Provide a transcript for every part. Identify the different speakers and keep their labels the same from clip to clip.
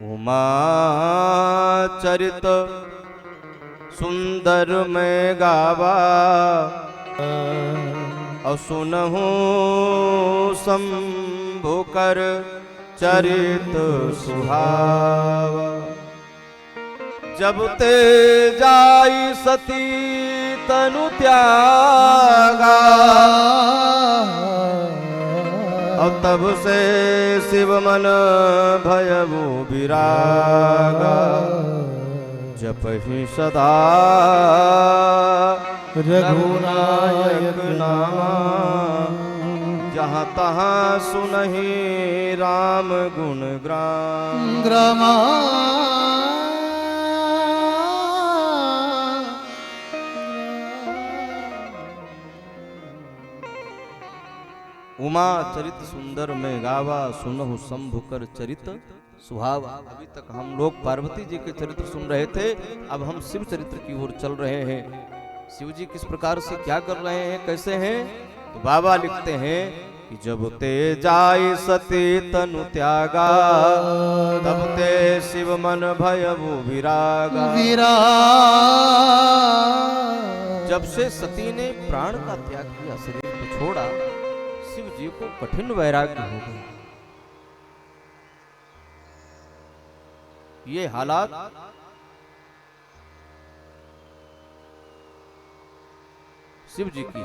Speaker 1: उमा चरित सुंदर में गावा, असुनहु शंभु कर चरित सुहावा। जब ते जाई सती तनु त्यागा, अब तब से शिव मन भयउ विरागा। जपहि सदा रघुनायक नामा, जहाँ तहाँ सुनहि राम गुण ग्रामा। उमा चरित सुंदर में गावा, सुनहु शंभु कर चरित सुहावा। अभी तक हम लोग पार्वती जी के चरित्र सुन रहे थे, अब हम शिव चरित्र की ओर चल रहे हैं। शिव जी किस प्रकार से क्या कर रहे हैं, कैसे हैं, तो बाबा लिखते हैं कि जब ते जाई सती तनु त्यागा, तब ते शिव मन भयउ विरागा। जब से सती ने प्राण का त्याग किया, शरीर को छोड़ा, शिव जी को कठिन वैराग्य हो गया। ये हालात शिव जी की।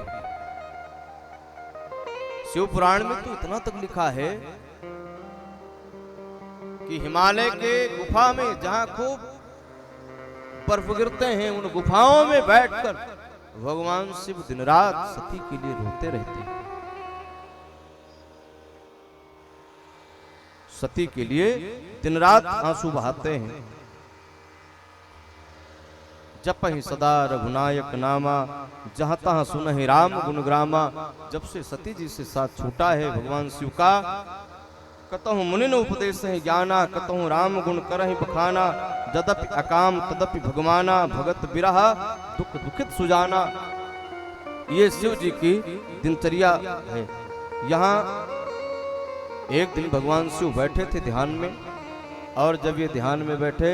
Speaker 1: शिव पुराण में तो इतना तक लिखा है कि हिमालय के गुफा में जहां खूब बर्फ गिरते हैं, उन गुफाओं में बैठकर भगवान शिव दिन रात सती के लिए रोते रहते हैं। सती के लिए दिन रात आंसू बहाते हैं। जपहि सदा रघुनायक नामा, जहां तहां सुनहि राम गुण ग्रामा। जब से सती जी से साथ छूटा है भगवान शिव का, कतहु मुनिन उपदेश है ज्ञाना, कतहु राम गुण करहि बखाना। जदपि अकाम तदपि भगवाना, भगत बिरह दुख दुखित सुजाना। ये शिव जी की दिनचर्या है। यहाँ एक दिन भगवान शिव बैठे थे ध्यान में, और जब ये ध्यान में बैठे,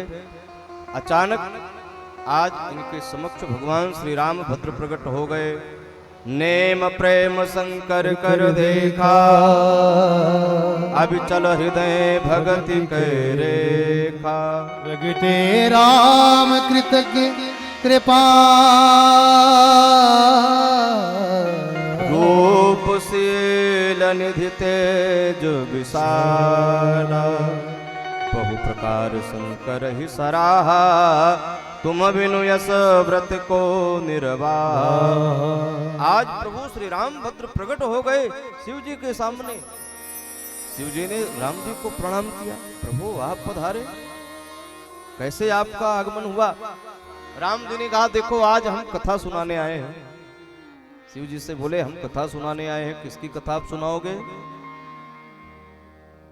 Speaker 1: अचानक आज इनके समक्ष भगवान श्री राम भद्र प्रकट हो गए। नेम प्रेम शंकर कर देखा, अभी चल हृदय भगति के रेखा।
Speaker 2: प्रगटे राम कृतज्ञ कृपा,
Speaker 1: रूपशील निधि तेज विशाला। बहु प्रकार शंकर ही सराहा, तुम बिनु यस व्रत को निर्वाह। आज प्रभु श्री राम भद्र प्रकट हो गए शिव जी के सामने। शिव जी ने राम जी को प्रणाम किया। प्रभु आप पधारे, कैसे आपका आगमन हुआ। राम जी ने कहा देखो आज हम कथा सुनाने आए हैं। शिव जी से बोले हम कथा सुनाने आए हैं, किसकी कथा आप सुनाओगे।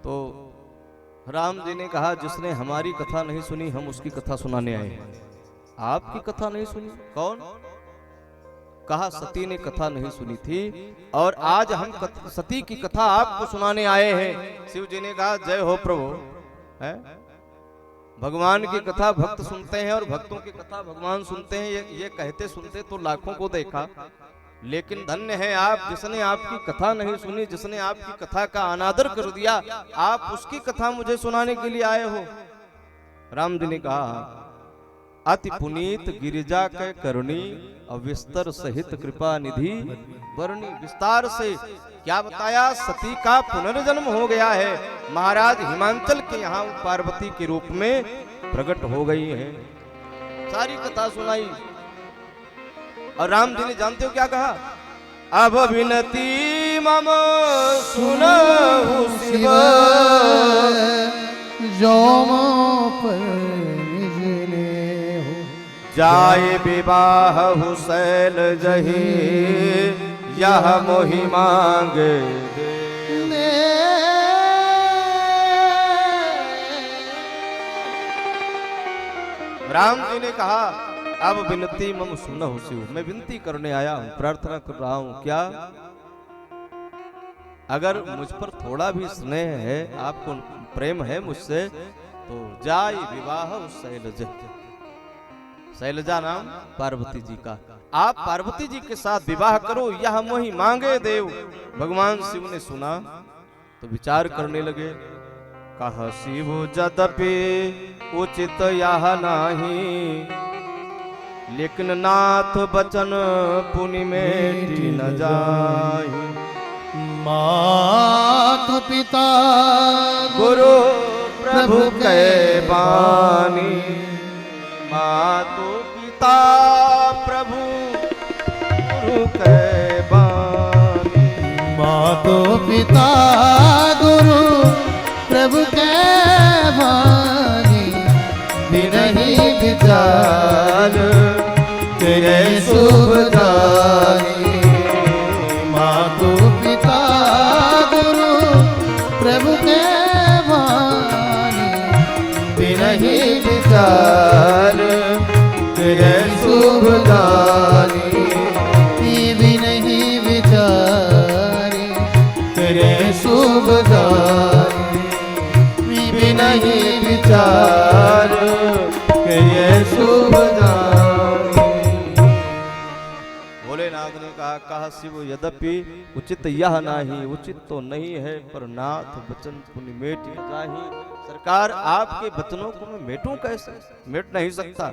Speaker 1: तो राम जी ने कहा जिसने हमारी कथा नहीं सुनी हम उसकी कथा सुनाने आए हैं। आपकी कथा नहीं सुनी, कौन। कहा सती ने कथा नहीं सुनी थी और आज हम सती की कथा आपको सुनाने आए हैं। शिव जी ने कहा जय हो प्रभु। है भगवान की कथा भक्त सुनते हैं और भक्तों की कथा भगवान सुनते हैं। ये कहते सुनते तो लाखों को देखा, लेकिन धन्य है आप जिसने आपकी कथा नहीं सुनी, जिसने आपकी कथा का अनादर कर दिया। आप उसकी कथा मुझे सुनाने के लिए आए हो। राम जी ने कहा अति पुनीत गिरिजा के करुणी, अविस्तर सहित कृपा निधि वर्णी। विस्तार से क्या बताया, सती का पुनर्जन्म हो गया है। महाराज हिमांचल के यहाँ पार्वती के रूप में प्रकट हो गई है। सारी कथा सुनाई और राम जी ने जानते हो क्या कहा, अब विनती मम सुनहु शिव,
Speaker 2: जो पर निज लेहु।
Speaker 1: जाय विवाह हुसैल जही, यह मोहि मांगे दे। राम जी ने कहा अब विनती मम सुनहु शिव, मैं विनती करने आया हूं, प्रार्थना कर रहा हूं। क्या अगर मुझ पर थोड़ा भी स्नेह है, आपको प्रेम है मुझसे, तो जाय विवाह उस शैलज। शैलजा नाम पार्वती जी का। आप पार्वती जी के साथ विवाह करो, यह मोहि मांगे देव। भगवान शिव ने सुना तो विचार करने लगे। कहा शिव यद्यपि उचित यह नाही, लेकिन नाथ बचन पुनि मेटि न जाहि।
Speaker 2: मातु पिता
Speaker 1: गुरु प्रभु के बानी, मातु पिता प्रभु गुरु के बानी।
Speaker 2: मातु पिता गुरु प्रभु के बानी, बिनहि विचार तेरे शुभ दानी। मातु पिता गुरु प्रभु के बानी, बिनहि विचार तेरे शुभ दानी। बिनहि विचार तेरे शुभ दानी, बिनहि विचार तेरे शुभ दानी।
Speaker 1: भोलेनाथ ने कहा शिव यद्यपि उचित यह नहीं, उचित तो नहीं है, पर नाथ वचन पुनि मेटि न जाहि। सरकार आपके वचनों को मैं मेटूं कैसे? मेट नहीं सकता।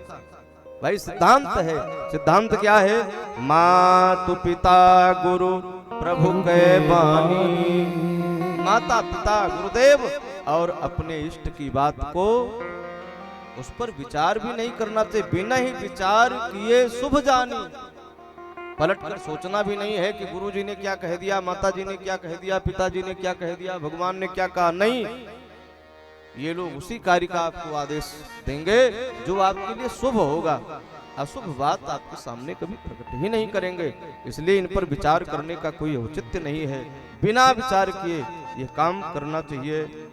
Speaker 1: भाई सिद्धांत है। सिद्धांत क्या है? मातु पिता गुरु प्रभु के बानी। माता पिता गुरुदेव और अपने इष्ट की बात को उस पर विचार भी नहीं करना चाहिए। बिना ही विचार किए शुभ जानी। पलट कर सोचना भी नहीं है कि गुरुजी ने क्या कह दिया, माता जी ने क्या कह दिया, पिताजी ने क्या कह दिया, भगवान ने क्या कहा। नहीं, ये लोग उसी कार्य का आपको आदेश देंगे जो आपके लिए शुभ होगा। अशुभ बात आपके सामने कभी प्रकट ही नहीं करेंगे। इसलिए इन पर विचार करने का कोई औचित्य नहीं है। बिना विचार किए ये काम करना चाहिए।